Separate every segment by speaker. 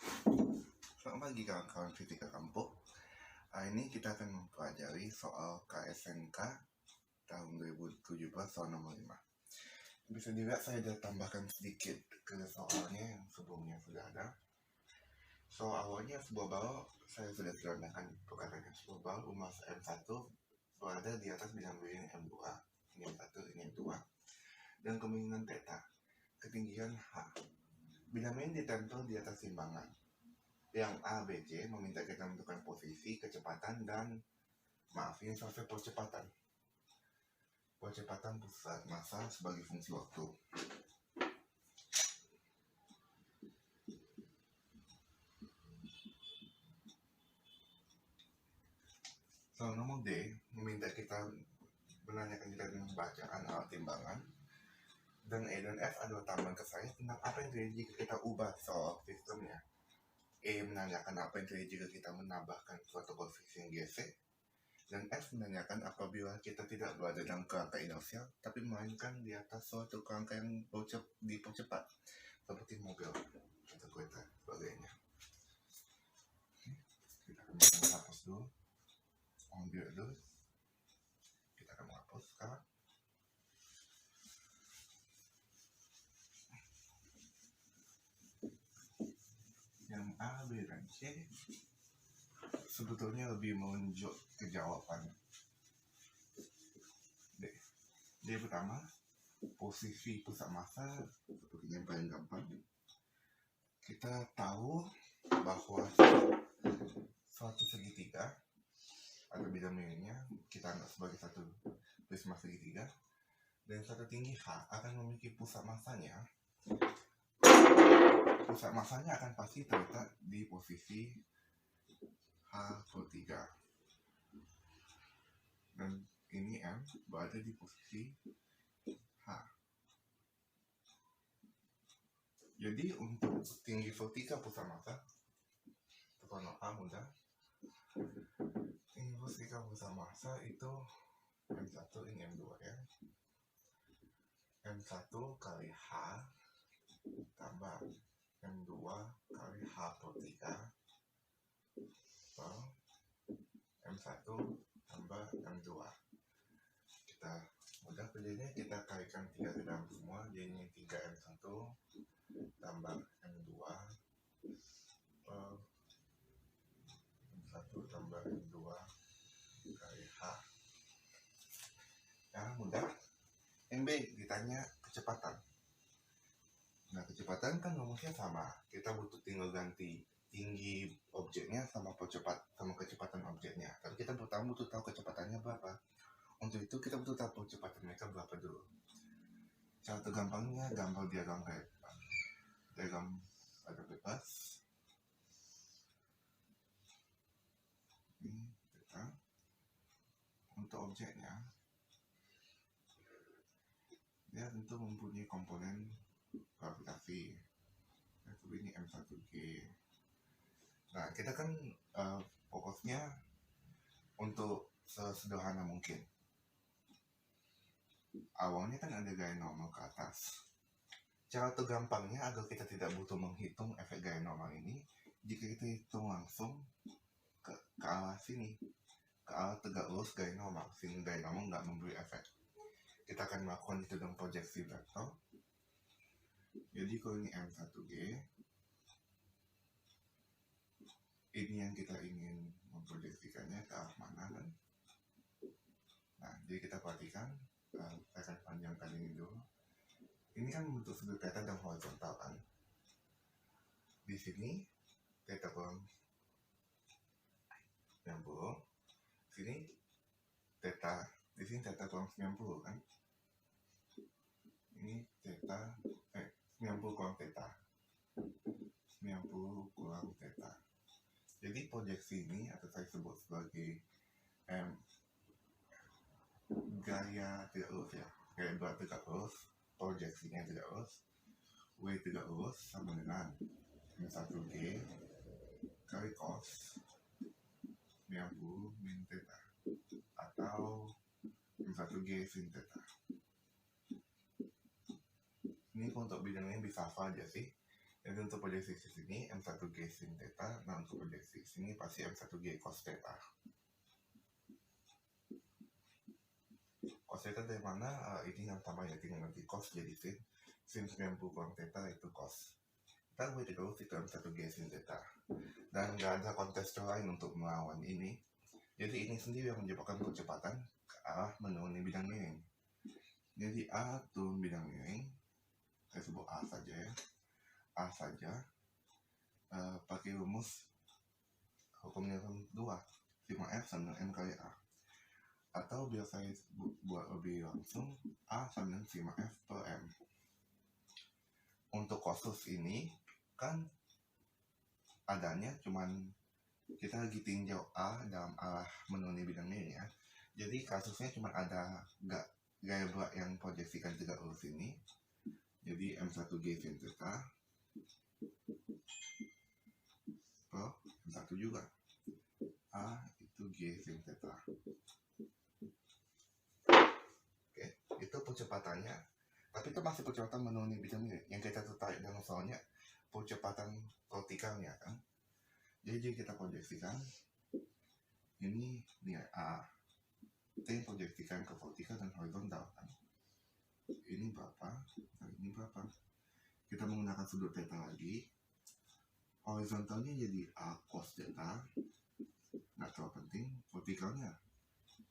Speaker 1: Selamat pagi kawan-kawan Fisika Kampus. Ini kita akan mempelajari soal KSNK tahun 2017 soal nomor 5. Bisa dilihat saya sudah tambahkan sedikit ke soalnya yang sebelumnya sudah ada. So awalnya sebuah bal saya sudah terangkan perkatakan sebuah bal umas M1 berada di atas bidang miring M2. Ini M1, ini M2. Dan kemiringan theta, ketinggian H. Bidang miring ditempel di atas timbangan. Yang A, B, C meminta kita menentukan posisi, kecepatan, dan ini soal percepatan pusat massa sebagai fungsi waktu. So, nomor D meminta kita menanyakan kita dengan bacaan alat timbangan, dan E dan F adalah tambahan ke saya tentang apa yang terjadi jika kita ubah soal sistemnya. E menanyakan apa yang terjadi jika kita menambahkan suatu koefisien GC, dan F menanyakan apabila kita tidak berada dalam kerangka inersial, tapi melainkan di atas suatu kerangka yang dipercepat, seperti mobil atau kereta sebagainya. Kita akan menghapus dulu, ambil dulu. Kita akan menghapus sekarang. Yang A, B, dan C sebetulnya lebih menunjuk ke jawaban. D pertama, posisi pusat massa sepertinya paling gampang. Kita tahu bahwa suatu segitiga atau bidang miringnya kita anggap sebagai satu prisma segitiga, dan satu tinggi H akan memiliki pusat massanya. Pusat massanya akan pasti terletak di posisi H/3, dan ini M berada di posisi H. Jadi untuk tinggi vertikal pusat massa, soal A mudah. Tinggi vertikal pusat massa itu M1, ini M2 ya. M1 kali H tambah M2 kali H/3. So, M1 tambah M2. Kita mudah kerjanya, kita kalikan 3 ke dalam semua, jadinya 3M1 tambah M2 per M1 tambah M2 kali H. Yang mudah. MB ditanya kecepatan. Nah, kecepatan kan rumusnya sama. Kita butuh tinggal ganti tinggi objeknya sama kecepatan objeknya. Tapi kita pertama butuh tahu kecepatannya berapa. Untuk itu kita butuh tahu kecepatan mereka berapa dulu. Cara tergampangnya gambar diagram kayak diagram ada bebas. Ini kita untuk objeknya dia tentu mempunyai komponen gravitasi. Ini M1G. Nah, kita kan fokusnya untuk sesederhana mungkin. Awalnya kan ada gaya normal ke atas. Cara tergampangnya agar kita tidak butuh menghitung efek gaya normal ini, jika kita hitung langsung ke arah sini, ke arah tegak lurus gaya normal, sehingga gaya normal nggak memberi efek. Kita akan melakukan itu dengan proyeksi vektor. Jadi kalau ini M1G, ini yang kita ingin memproyeksikannya ke arah mana kan? Nah, jadi kita perhatikan, saya akan panjangkan ini dulu. Ini kan bentuk sudut theta dan horizontal kan? Di sini theta kurang 90, sini theta, di sini theta kurang 90 kan? Ini theta 90 kurang theta. 90 kurang theta. Jadi proyeksi ini atau saya sebut sebagai gaya tidak lurus ya. Gaya berat tegak lurus, proyeksinya tegak lurus. W tegak lurus sama dengan M1G kali cos 90 min theta atau M1G sin theta. Ini untuk bidangnya bisa apa aja sih? Jadi untuk proyeksi ke sini M1G sin theta, nah untuk proyeksi ke sini pasti M1G cos theta. Cos theta dari mana? Ini yang tambah ya, tinggal nanti cos jadi sin. Sin 90 kurang theta itu cos. Kita boleh terus itu M1G sin theta. Dan nggak ada kontestor lain untuk melawan ini. Jadi ini sendiri yang menyebabkan percepatan ke arah menuruni bidang miring. Jadi A turun bidang miring, saya sebut A saja ya. A saja pakai rumus hukum Newton 2, sigma F sama dengan M kali A. Atau biar saya buat lebih langsung, A sama dengan sigma F per M. Untuk kasus ini kan adanya cuman kita lagi tinjau A dalam arah menuruni bidang miring ya. Jadi kasusnya cuma ada gaya berat yang proyeksikan tegak lurus ini. Jadi M1G sin theta per M1 juga. A itu G sin theta. Oke, itu percepatannya. Tapi itu masih percepatan menuruni bidang miring. Yang kita tertarik dalam soalnya percepatan vertikalnya kan. Jadi kita proyeksikan ini nilai A. Kita yang proyeksikan ke vertikal dan horizontal kan. Ini berapa? Nah, ini berapa? Kita menggunakan sudut theta lagi. Horizontalnya jadi A cos theta. Nggak terlalu penting. Vertikalnya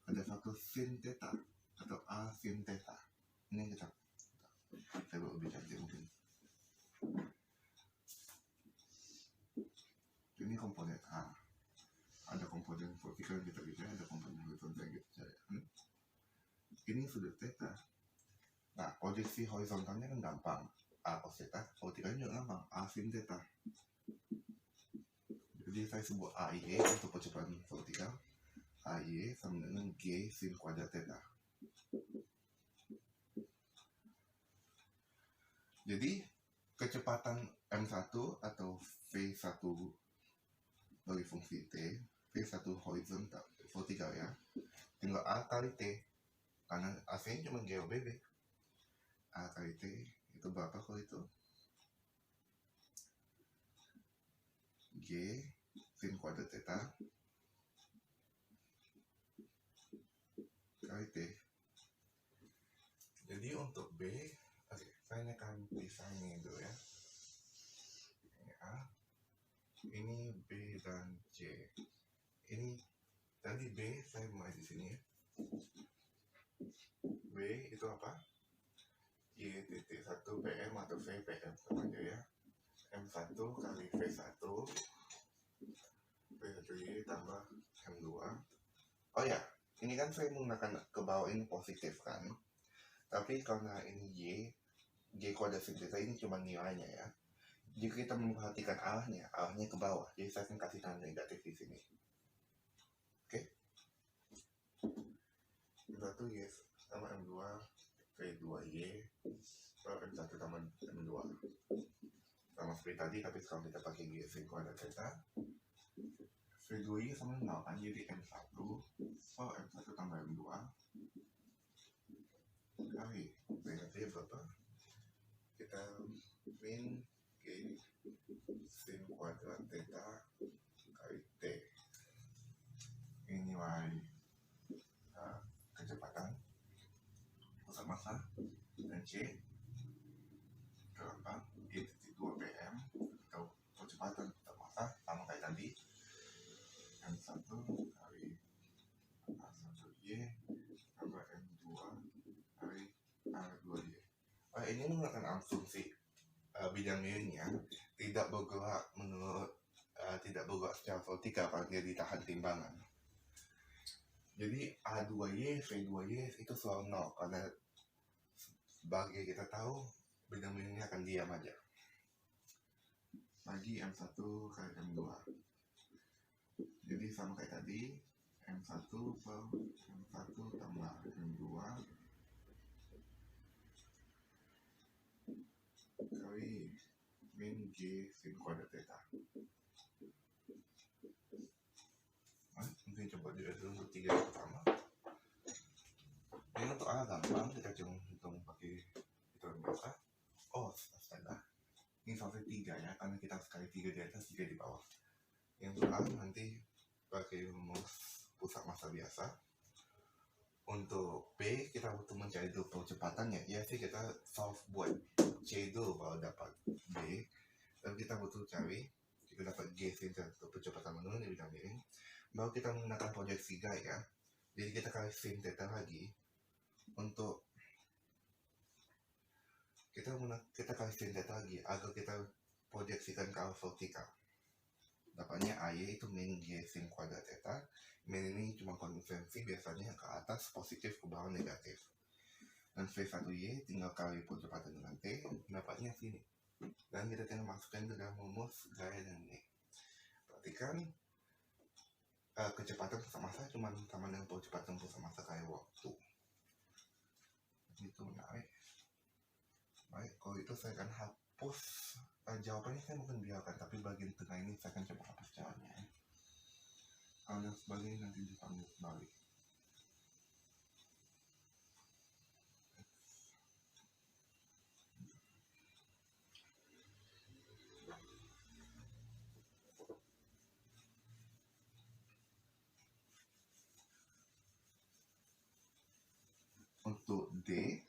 Speaker 1: ada satu sin theta atau A sin theta. Ini yang kita saya buat lebih cantik mungkin. Ini komponen A. Ada komponen vertikal yang kita bicara, ada komponen horizontal yang kita bicara. Ini sudut theta. Nah, proyeksi horizontalnya kan gampang. A cos theta, vertikalnya juga gampang. A sin theta. Jadi saya sebut AY untuk percepatan vertikal. AY sama dengan G sin kuadrat theta. Jadi kecepatan M1 atau V1 dari fungsi T, V1 horizontal, vertikal ya, tinggal A kali T. Karena AC-nya cuma G OB. A kali T itu berapa kalau itu? G sin kuadrat theta kali T. Jadi untuk B, oke, saya akan pisahnya dulu ya. Ini A, ini B dan C. Ini tadi B saya mulai di sini ya. B itu apa? Y titik 1 PM atau V PM sama aja ya. M1 kali V1 V1Y tambah M2. Oh ya, ini kan saya menggunakan ke bawah ini positif kan. Tapi karena ini Y, G kuadrat sin theta ini cuma nilainya ya. Jika kita memperhatikan arahnya ke bawah. Jadi saya akan kasih tanda negatif di sini. Oke. M1 Y sama M2 V2Y per M1 tambah M2. Sama seperti tadi, tapi sekarang kita pakai G sin kuadrat theta. V2Y sama 0 kan, jadi M1 per M1 tambah M2 kali V berapa? Kita min G sin kuadrat theta kali T. Ini nilai kecepatan pusat massa dan C berapa? G titik 2 PM atau percepatan pusat massa sama kayak tadi M1 kali A1Y tambah M2 kali A2Y. Ini menggunakan asumsi bidang miringnya tidak bergerak tidak bergerak secara vertikal kalau dia ditahan timbangan. Jadi A2Y, V2Y itu selalu 0 karena sebagai kita tahu bidang miringnya akan diam aja. Lagi M1 kali M2. Jadi sama kayak tadi M1 per M1 tambah M2 kali min G sin kuadrat theta. Mungkin coba dilihat dulu untuk 3 yang pertama. Ini untuk A gampang, kita cuma hitung pakai hitungan biasa. Oh, astaga. Ini sampai 3 ya, karena kita sekali 3 di atas, 3 di bawah. Yang A nanti pakai rumus pusat massa biasa. Untuk B kita butuh mencari dulu percepatannya. Ya sih kita solve buat C dulu baru dapat B. Dan kita butuh cari, kita dapat G center untuk percepatan menurun di bidang miring. Baru kita menggunakan proyeksi guide ya. Jadi kita kali sin theta lagi untuk kita kali sin theta lagi agar kita proyeksikan ke arah vertikal. Dapatnya AY itu min G sin kuadrat theta. Min ini cuma konvensi, biasanya ke atas positif, ke bawah negatif. Dan V1Y tinggal kali percepatan dengan T, dapatnya sini. Dan kita tinggal masukkan ke dalam rumus gaya dan ini. Perhatikan kecepatan pusat massa cuma sama dengan percepatan pusat massa kali waktu. Itu menarik. Baik, kalau itu saya akan hapus jawabannya, saya mungkin biarkan, tapi bagian tengah ini saya akan coba hapus jawabannya. Dan sebagainya nanti dipanggil kembali. Untuk D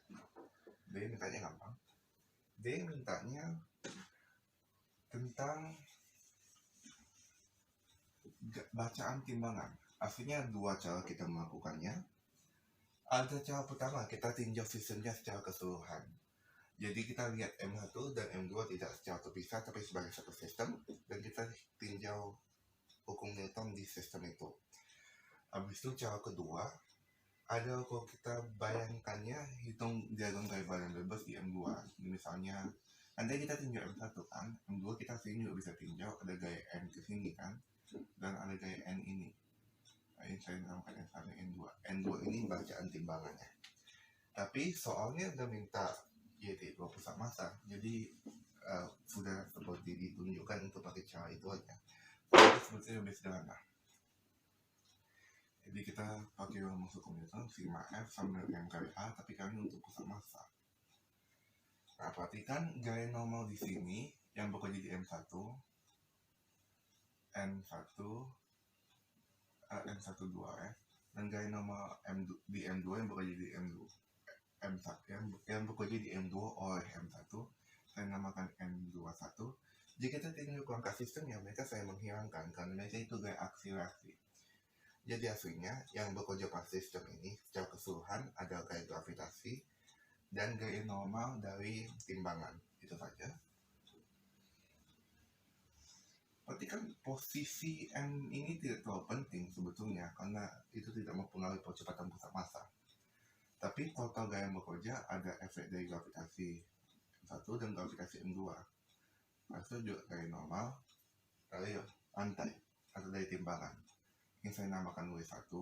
Speaker 1: mintanya gampang. D mintanya tentang bacaan timbangan. Aslinya dua cara kita melakukannya. Ada cara pertama, kita tinjau sistemnya secara keseluruhan. Jadi kita lihat M1 dan M2 tidak secara terpisah tapi sebagai satu sistem, dan kita tinjau hukum Newton di sistem itu. Habis itu cara kedua, ada kalau kita bayangkannya hitung diagram gaya badan bebas di M2. Misalnya, andai kita tinjau M1 kan, M2 kita sini juga bisa tinjau, ada gaya N ke sini kan, dan ada gaya N ini. Nah, ini saya namakan N1, N2. N2 ini bacaan timbangannya. Tapi soalnya udah minta YT2 pusat massa, jadi sudah seperti ditunjukkan untuk pakai cara itu aja. Jadi sebetulnya lebih sederhana. Jadi kita pakai rumus hukum Newton, sigma F sama dengan M kali A, tapi kali ini untuk pusat massa. Nah, perhatikan gaya normal di sini yang bekerja di M1, M12 ya, dan gaya normal di M2 yang bekerja di M1 yang bekerja di M2 oleh M1, saya namakan M21. Jika kita tinggal kurangkan sistemnya, mereka saya menghilangkan karena mereka itu gaya akselerasi. Jadi aslinya yang bekerja pada sistem ini secara keseluruhan ada gaya gravitasi dan gaya normal dari timbangan. Itu saja. Perhatikan posisi M ini tidak terlalu penting sebetulnya karena itu tidak mempengaruhi percepatan pusat massa. Tapi total gaya yang bekerja ada efek dari gravitasi M1 dan gravitasi M2. Itu juga gaya normal dari lantai atau dari timbangan. Ini saya namakan W1,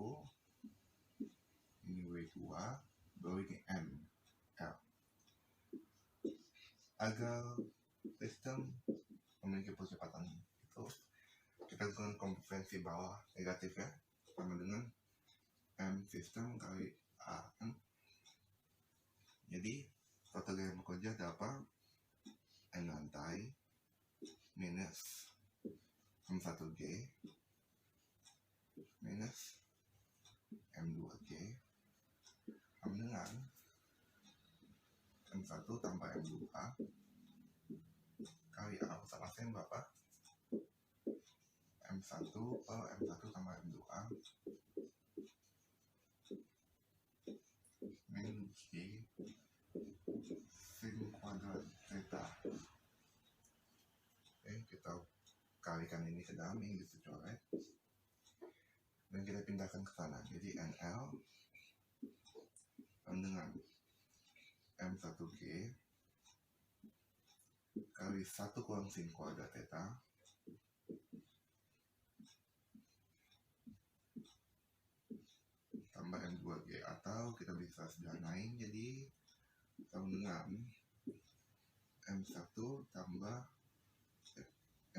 Speaker 1: ini W2, baru ini M, L. Agar sistem memiliki percepatan itu, kita gunakan konvensi bawah negatif ya, sama dengan M sistem kali A kan. Jadi total gaya bekerja dapat M lantai minus M1G minus M2G sama dengan M1 tambah M2A kali A pusat massanya berapa? M1 per M1 tambah M2A min G sin kuadrat theta. Oke, kita kalikan ini ke dalam, ini dicoret dan kita pindahkan ke sana. Jadi NL dengan M1G kali 1 kurang sin kuadrat theta tambah M2G, atau kita bisa sederhanain jadi sama dengan M1 tambah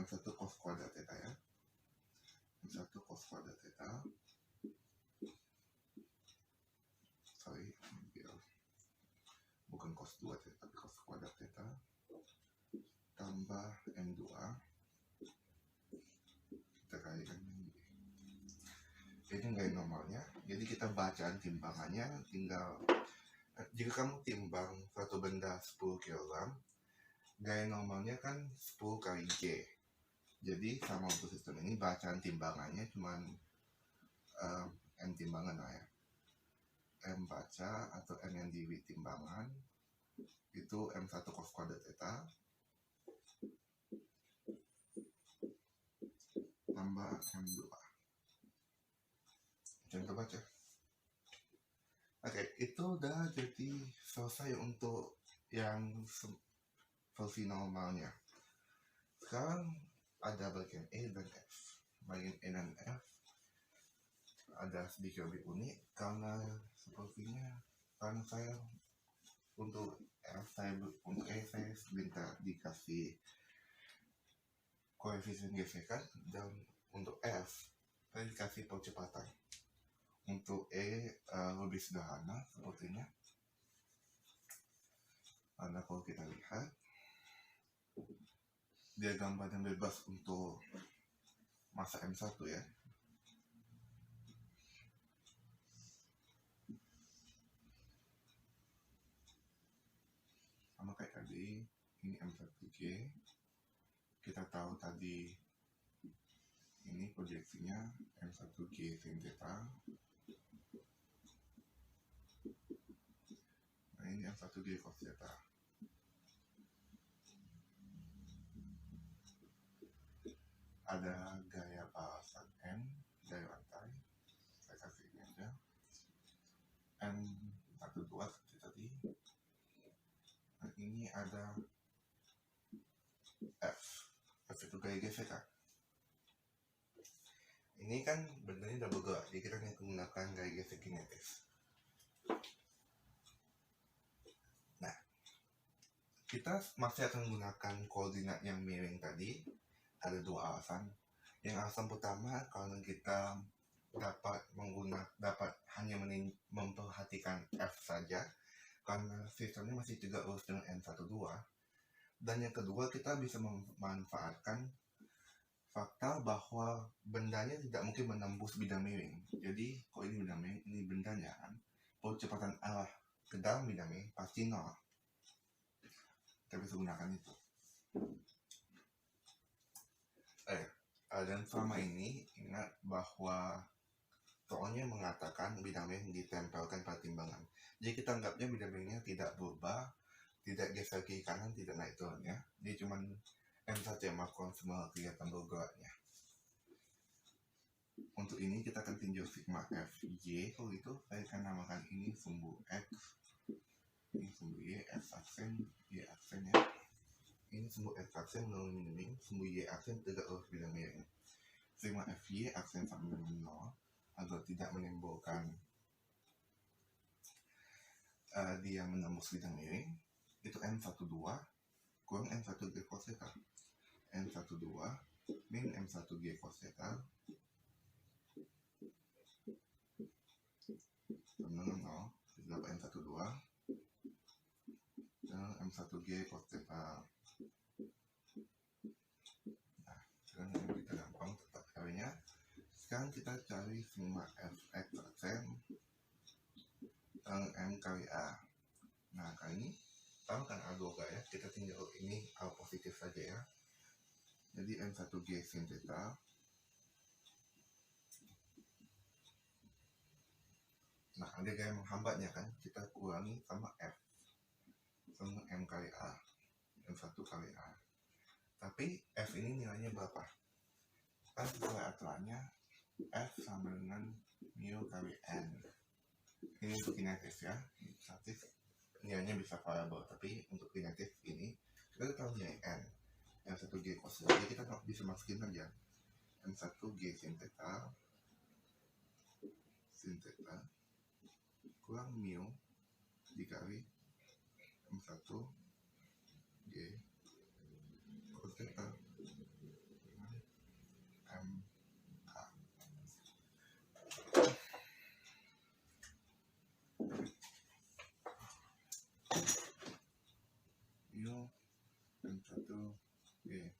Speaker 1: M1 cos kuadrat theta ya, M1 cos kuadrat theta, bukan cos 2 theta tapi cos kuadrat theta tambah tambah M2 kita kalikan ini gaya normalnya. Jadi kita bacaan timbangannya tinggal jika kamu timbang suatu benda 10 kg, gaya normalnya kan 10 kali G. Jadi sama untuk sistem ini bacaan timbangannya cuman M timbangan lah ya. M baca atau M yang di timbangan itu M1 cos kuadrat theta tambah M2. Contoh baca. Oke, itu udah jadi selesai untuk yang versi normalnya. Sekarang ada bagian E dan F. Bagian E dan F ada sedikit lebih unik karena sepertinya karena saya untuk F untuk E saya minta dikasih koefisien gesekan, dan untuk F saya dikasih percepatan. Untuk E lebih sederhana sepertinya. Karena kalau kita lihat dia gambar yang bebas untuk masa M1 ya. Sama kayak tadi, ini M1G. Kita tahu tadi ini proyeksinya M1G sin theta. Nah ini M1G cos theta. Ada gaya balasan M, gaya lantai. Saya kasih ini aja. M12 seperti tadi. Nah ini ada F. F itu gaya gesekan. Ini kan bendanya udah bergerak, jadi kita menggunakan gaya gesek kinetis. Nah, kita masih akan menggunakan koordinat yang miring tadi. Ada dua alasan. Yang alasan pertama, karena kita dapat hanya memperhatikan F saja, karena sistemnya masih tegak lurus dengan M12. Dan yang kedua, kita bisa memanfaatkan fakta bahwa bendanya tidak mungkin menembus bidang miring. Jadi kalau ini bidang miring, ini bendanya kan, percepatan arah ke dalam bidang miring pasti 0. Kita bisa gunakan itu. Dan selama ini ingat bahwa soalnya mengatakan bidang miring ditempelkan pada timbangan. Jadi kita anggapnya bidang miringnya tidak berubah, tidak geser kiri kanan, tidak naik turun ya. Dia cuma M1 yang melakukan semua kegiatan bergeraknya. Untuk ini kita akan tinjau sigma Fj. Kalau itu saya akan namakan ini sumbu X, ini sumbu Y, X aksen, Y aksen ya. Ini sumbu X aksen menurun miring, sumbu Y aksen tegak lurus bidang miring. Sigma Fy aksen sama dengan 0 agar tidak menimbulkan dia menembus bidang miring. Itu M12 kurang M1G cos theta. M12 min M1G cos theta sama dengan 0. Kita dapat M12 dan M1G cos theta. Nah, sekarang yang kita gampang tetap carinya. Sekarang kita cari sigma Fx aksen M kali A. Nah kali ini tahu kan A2 ya, kita tinggal ini A positif saja ya. Jadi M1G sin theta nah ada gaya menghambatnya kan, kita kurangi sama F sama M kali A, M1 kali A. Tapi F ini nilainya berapa? Kan sesuai aturannya F sama dengan mu kali N. Ini untuk kinetis ya, statis nilainya bisa variabel, tapi untuk kinetis ini kita tahu nilai N, M1G cos theta. Jadi kita bisa masukin aja M1G sin theta kurang mu dikali M1G cos theta dengan MK. Mu M1 G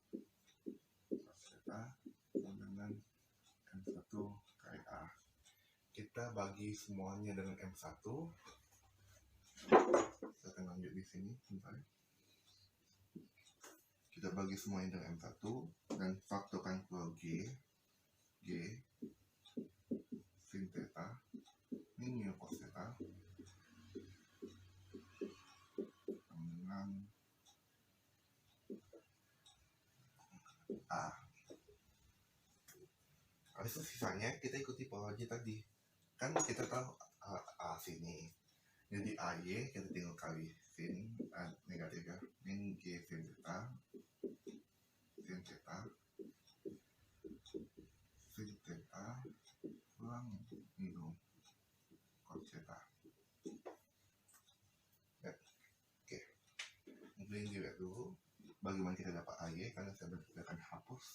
Speaker 1: cos theta sama dengan M1 kali A. Kita bagi semuanya dengan M1. Kita akan lanjut di sini, bentar. Kita bagi semuanya dengan M1 dan faktorkan keluar G sin theta ini mu cos theta dengan A. Habis itu sisanya kita ikuti pola G tadi. Kan kita tahu A sini. Jadi AY kita tinggal kali sin negatif ya. Min G sin theta kurang minum cos theta. Ya. Oke. Mungkin dilihat dulu bagaimana kita dapat AY, karena saya akan hapus.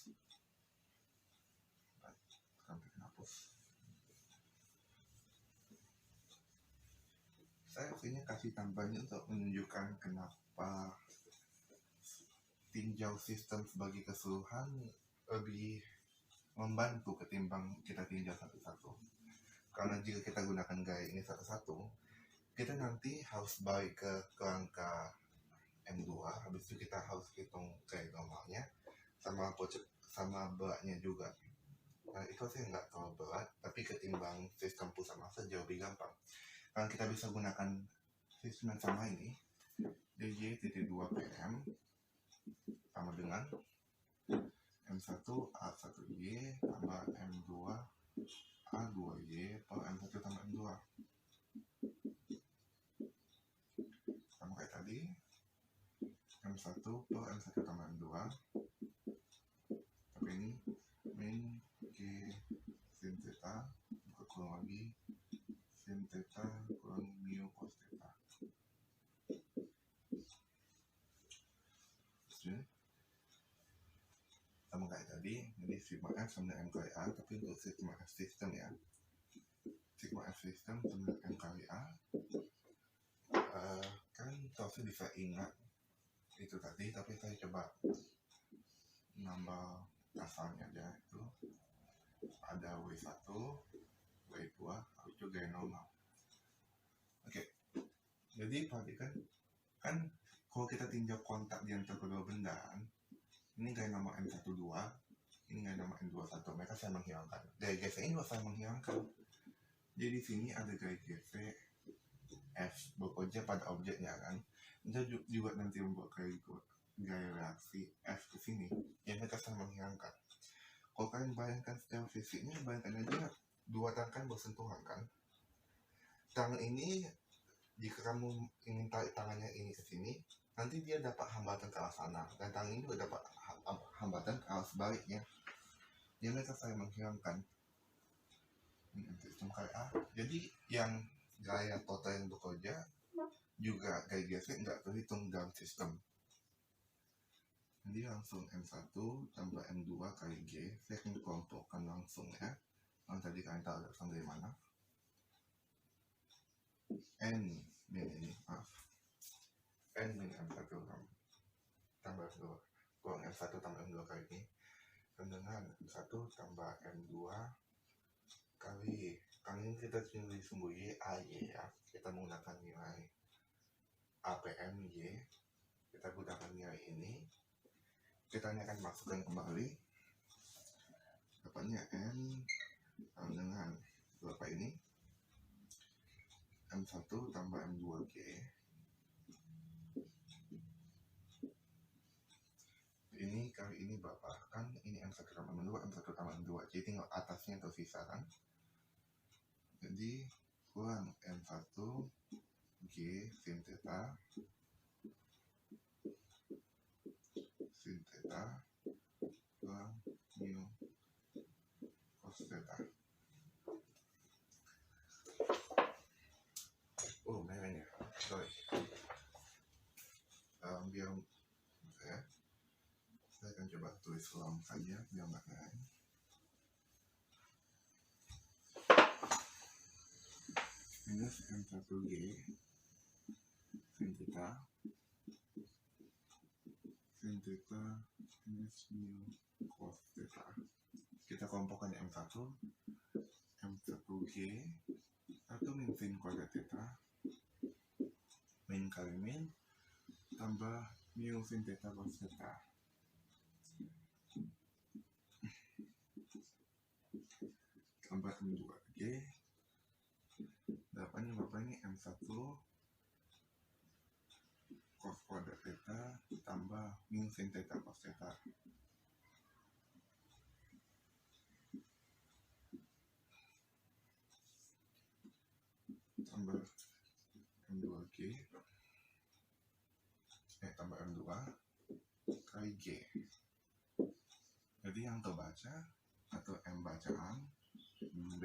Speaker 1: Saya akhirnya kasih tambahnya untuk menunjukkan kenapa tinjau sistem sebagai keseluruhan lebih membantu ketimbang kita tinjau satu-satu. Karena jika kita gunakan gaya ini satu-satu, kita nanti harus balik ke kerangka M2, habis itu kita harus hitung gaya normalnya sama beratnya juga. Nah, itu sih nggak terlalu berat, tapi ketimbang sistem pusat massa jauh lebih gampang. Kalau kita bisa gunakan sistem yang sama ini, DJ titik 2 PM sama dengan M1 A1Y tambah M2 A2Y per M1 tambah M2. Sama kayak tadi, M1 per M1 tambah M2. Tapi ini min G sin theta kurang lagi sin theta kurang mu cos theta. Sama kayak tadi, jadi sigma F sama dengan M kali A, tapi untuk sigma F system ya, sigma F system sama dengan M kali A. Kan saya bisa ingat itu tadi, tapi saya coba nambah asalnya aja. Itu ada W1, W2, habis itu gaya normal. Oke, jadi perhatikan kan kalau kita tinjau kontak di antara kedua benda, ini gaya normal M12, ini gaya normal M21, mereka saya menghilangkan. Gaya GC ini saya menghilangkan. Jadi di sini ada gaya GC F bekerja pada objeknya kan. Kita juga nanti membuat gaya reaksi F ke sini, yang mereka saya menghilangkan. Kalau kalian bayangkan secara fisiknya, bayangkan aja dua tangan bersentuhan kan. Tangan ini, jika kamu ingin tarik tangannya ini ke sini, nanti dia dapat hambatan ke arah sana, dan tangan ini juga dapat hambatan ke arah sebaliknya. Jadi mereka saya menghilangkan sistem kali A. Jadi yang gaya total yang bekerja juga gaya GC nggak terhitung dalam sistem. Jadi langsung M1 tambah M2 kali G, saya akan kelompokkan langsung ya. Yang tadi kalian tahu datang dari mana? N min ini, maaf. N min M1 tambah M2, kurang M1 tambah M2 kali ini. Dengan M1 tambah M2 kali ini kita sembunyi AY ya. Kita menggunakan nilai APM Y. Kita gunakan nilai ini. Kita akan masukkan kembali. Dapatnya N dengan berapa ini? M1 tambah M2G. Ini kali ini berapa? Kan ini M1 tambah M2, M1 tambah M2. Jadi tinggal atasnya tersisa kan? Jadi kurang M1 G sin theta kurang mu cos theta. Oh, merahnya. Sorry. Biar saya akan coba tulis ulang saja biar nggak merah. Minus M1G sin theta sin theta minus mu cos theta. Kita kelompokkan M1 M1G atau min sin kuadrat theta min kali min tambah mu sin theta cos theta tambah M2G. Dapatnya M1 cos kuadrat theta tambah mu sin theta cos theta tambah M2G tambah M2 kali G. Jadi yang terbaca atau M bacaan B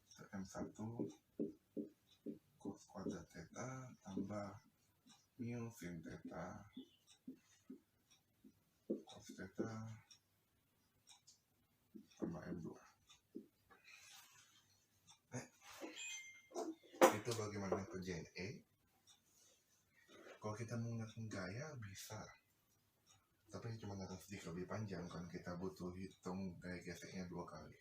Speaker 1: itu M1 cos kuadrat theta tambah mu sin theta cos theta tambah M2. Itu bagaimana kerjaan E. Kalau kita menggunakan gaya bisa, tapi cuma akan sedikit lebih panjang kan kita butuh hitung gaya geseknya 2 kali.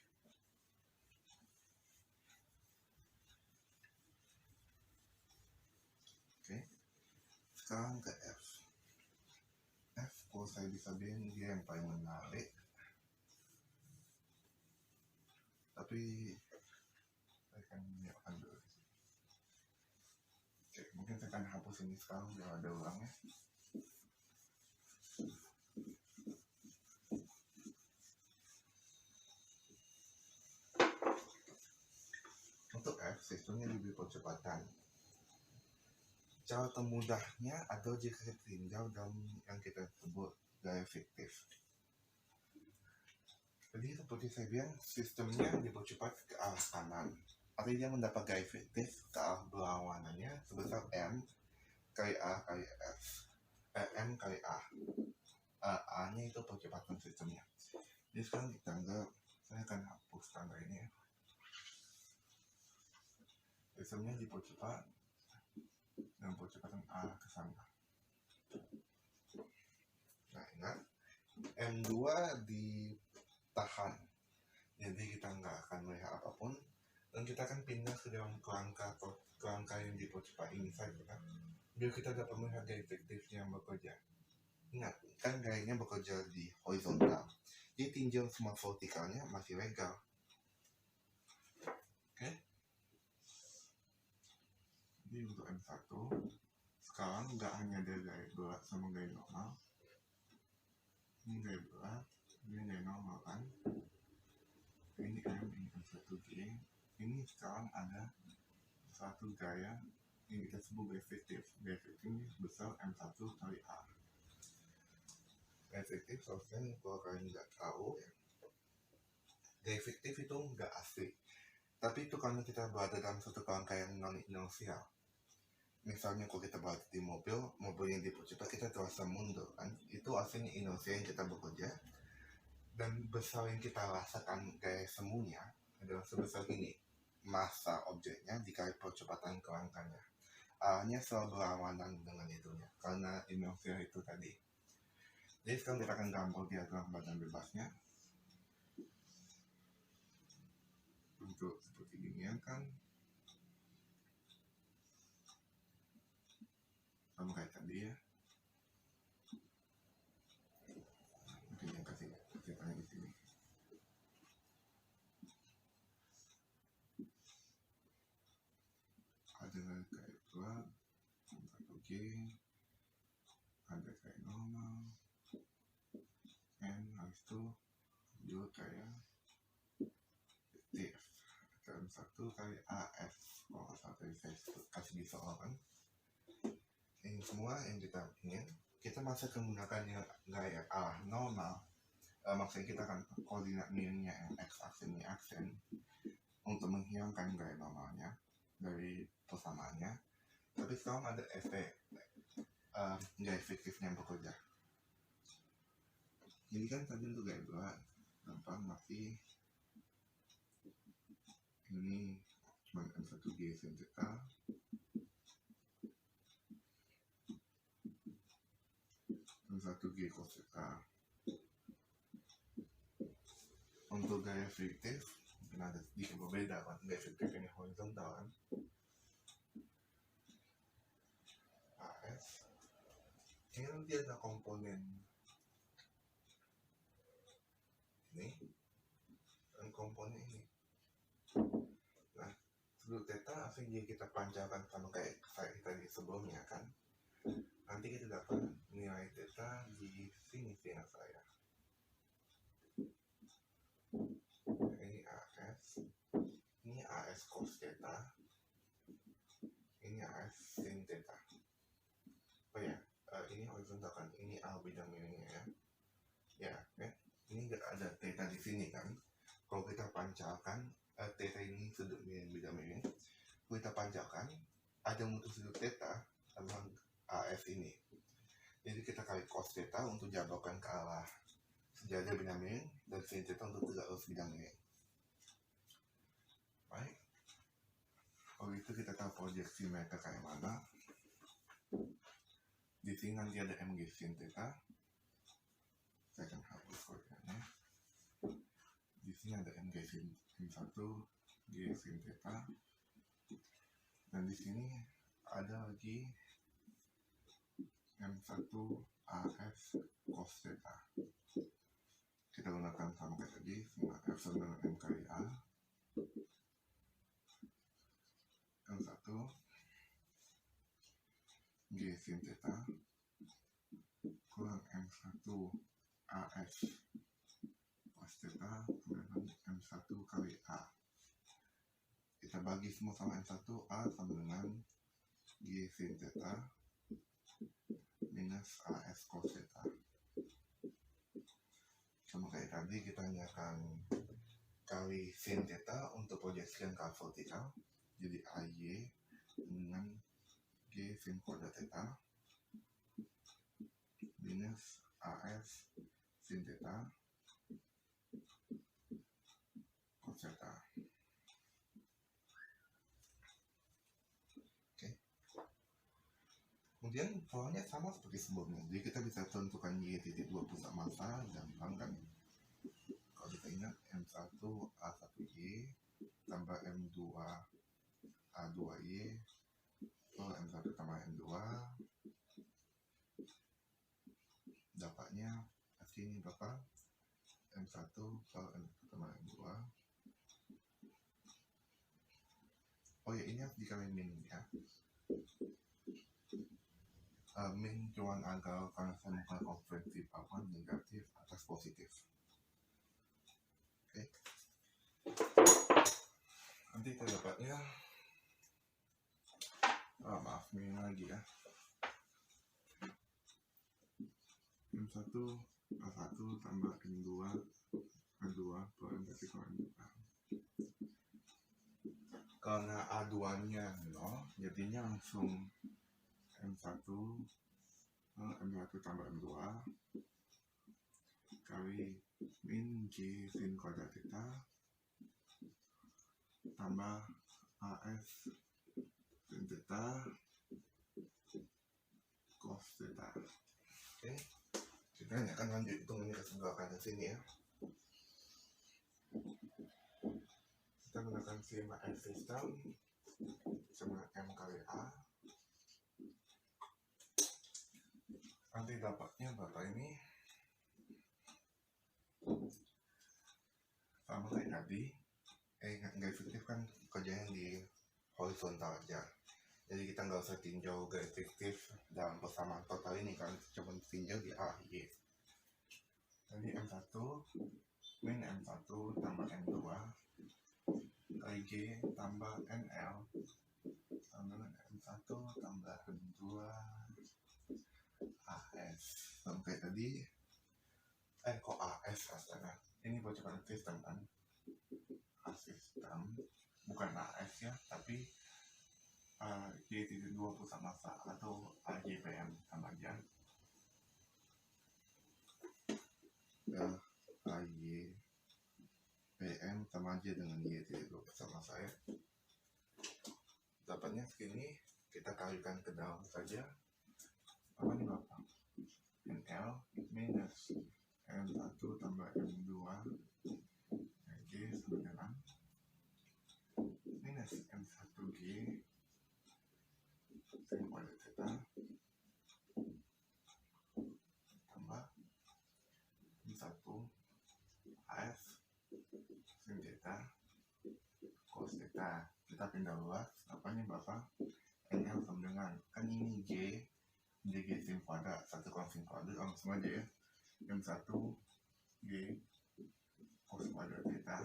Speaker 1: Oke, sekarang ke F. F kalau saya bisa bilang dia yang paling menarik, tapi saya akan menyiapkan dulu. Oke, mungkin saya akan hapus ini sekarang biar ada ulangnya. Untuk F, sistemnya diberi percepatan. Cara termudahnya adalah jika kita tinjau dalam yang kita sebut gaya fiktif. Jadi seperti saya bilang, sistemnya dipercepat ke arah kanan. Artinya dia mendapat gaya fiktif ke arah berlawanannya sebesar M kali A kali F. M kali A. A-nya itu percepatan sistemnya. Jadi sekarang kita anggap, saya akan hapus tanda ini ya. Sistemnya dipercepat dengan percepatan A ke sana. Nah, ingat M2 ditahan, jadi kita nggak akan melihat apapun, dan kita akan pindah ke dalam kerangka atau kerangka yang dipercepat ini saja kan, biar kita dapat melihat gaya efektifnya yang bekerja. Ingat, kan gayanya bekerja di horizontal, jadi tinjau semua vertikalnya masih legal. Oke? Jadi untuk M1 sekarang nggak hanya ada gaya berat sama gaya normal, ini gaya berat, ini gaya normal kan, ini M, ini M1G, ini sekarang ada satu gaya yang kita sebut gaya efektif. Gaya efektifnya besar M1 kali A. Gaya efektif soalnya kalau kalian nggak tahu ya, gaya efektif itu nggak asli, tapi itu karena kita berada dalam satu kerangka yang non-inersial. Misalnya kalau kita berada di mobil yang dipercepat, kita terasa mundur kan, itu aslinya inersia yang kita bekerja, dan besar yang kita rasakan gaya semuanya adalah sebesar ini, massa objeknya dikali percepatan kerangkanya. A-nya selalu berlawanan dengan itunya karena inersia itu tadi. Jadi sekarang kita akan gambar diagram badan bebasnya untuk seperti ini kan, sama kayak tadi ya. Mungkin yang kasih ceritanya di sini. Ada kayak berat, 1G, ada kayak normal, N habis itu juga kayak fiktif, dalam 1 kali AF. Kalau nggak salah tadi saya kasih di soal kan. Ini semua yang kita ingin, kita masih akan menggunakan yang gaya A normal. Maksudnya kita akan koordinat minnya yang x-aksen y aksen untuk menghilangkan gaya normalnya dari persamaannya. Tapi sekarang ada efek gaya efektifnya yang bekerja. Jadi kan tadi untuk gaya berat gampang, masih ini cuma M1G sin theta M1G G cos theta. Untuk gaya fiktif mungkin ada sedikit berbeda kan. Gaya fiktif ini horizontal kan. AS ini nanti ada komponen ini dan komponen ini. Nah, sudut theta asing kita panjangkan sama kayak tadi sebelumnya kan. Nanti kita dapat nilai theta di sini seingat saya. Ini AS, ini AS cos theta, ini AS sin theta. Oh ya, ini horizontal kan, ini A bidang miringnya ya. Ya, ini nggak ada theta di sini kan. Kalau kita pancarkan theta ini sudut bidang miring, kalau kita pancarkan ada mutu sudut theta sama AS ini. Jadi kita kali cos theta untuk jabarkan ke arah sejajar bidang miring dan sin theta untuk tegak lurus bidang miring. Baik. Kalau itu kita tahu proyeksi mereka kayak mana. Di sini nanti ada mg sin theta. Saya akan hapus koordinatnya. Di sini ada mg sin m1 g sin theta. Dan di sini ada lagi m1 as cos theta. Kita gunakan sama kayak tadi, f sama dengan m kali a. M1 G sin theta kurang M1 AS cos theta dengan M1 kali A. Kita bagi semua sama M1, A sama dengan G sin theta minus AS cos theta. Sama kayak tadi, kita hanya akan kali sin theta untuk proyeksikan ke vertikal. Jadi AY dengan G sin kuadrat theta minus AS sin theta cos theta. Oke. Kemudian polanya sama seperti sebelumnya. Jadi kita bisa tentukan Y titik 2 pusat massa, gampang kan? Kalau kita ingat M1 A1Y tambah M2 A2Y M1 tambah M2 dapatnya ini berapa? M1 per M1 tambah M2. Oh ya, ini harus dikali min ya. Min cuman agar karena saya bukan konvensi papan negatif atas positif. Oke. Nanti kita dapatnya maaf, min lagi ya. M1 A1 tambah M2 A2 per M1 per M2. Karena A2 nya 0, jadinya langsung M1 M1 tambah M2 kali min G sin kuadrat theta tambah AS sin theta cos theta. Oke. Kita akan lanjut hitung ini ke sebelah kanan sini ya. Kita gunakan skema F system sama M kali A. Nanti dapatnya berapa ini? Sama kayak tadi. Nggak efektif kan kerjanya di horizontal aja. Jadi kita nggak usah tinjau gak efektif dalam persamaan total ini kan, cuma tinjau di A, Y. Jadi M1 min M1 tambah M2 kali G tambah NL sama dengan M1 tambah M2 AS. Sampai tadi kok AS astaga, ini percepatan sistem kan, A sistem bukan AS ya, tapi J2 pusat massa atau AJPM sama aja. Ya, AJPM sama aja dengan J2 pusat massa ya. Dapatnya segini, kita kalikan ke dalam saja. Apa ini berapa? NL minus M1 tambah M2 G sama dengan minus M1G sin kuadrat theta tambah M1 AF sin theta cos theta. Kita pindah luas, apa nih Bapak? NL sama dengan, kan ini G sin kuadrat, satu kos sin kuadrat langsung aja ya, M1 G cos kuadrat theta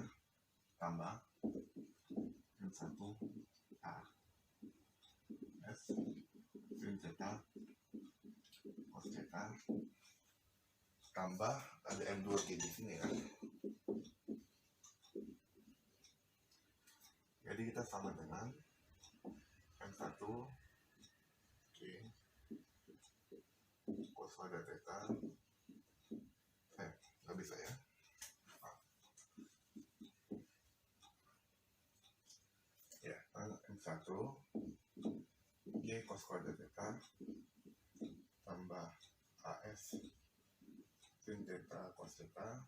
Speaker 1: tambah M1 A S sin theta cos theta tambah ada M2G di sini kan. Jadi kita sama dengan M1 G cos kuadrat theta. Nggak bisa ya. Ya, M1 G cos kuadrat theta tambah AS sin theta cos theta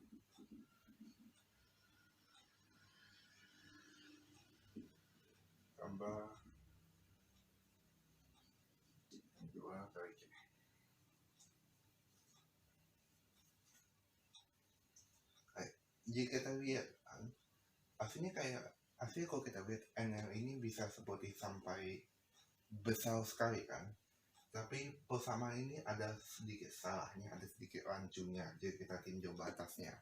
Speaker 1: tambah M2 kali G. Jika kita lihat aslinya kalau kita lihat NL ini bisa seperti sampai besar sekali kan, tapi persamaan ini ada sedikit salahnya, ada sedikit rancunya. Jadi kita tinjau batasnya.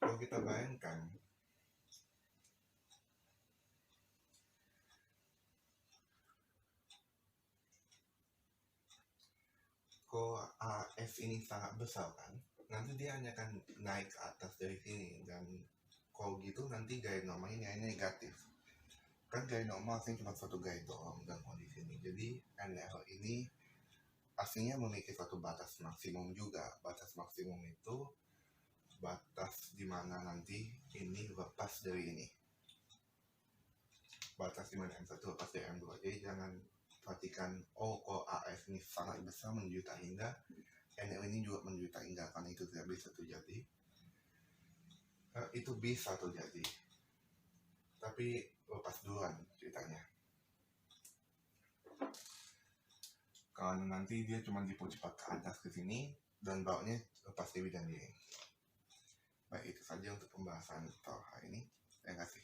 Speaker 1: Kalau kita bayangkan kalau AF ini sangat besar kan, nanti dia hanya akan naik ke atas dari sini, dan kalau gitu nanti gaya normalnya negatif kan. Gaya normal sih cuma satu gaya doang dan kondisi ini. Jadi NL ini aslinya memiliki satu batas maksimum juga. Batas maksimum itu batas dimana nanti ini lepas dari ini, batas dimana M1 lepas dari M2. Jadi jangan perhatikan kalau AF ini sangat besar menuju tak hingga, NL ini juga menuju tak hingga, karena itu tidak bisa terjadi. Itu bisa terjadi, tapi lepas duluan ceritanya. Kalau nanti dia cuma dipercepat ke atas ke sini dan bawahnya lepas dari dan diri. Baik, itu saja untuk pembahasan hari ini. Terima kasih.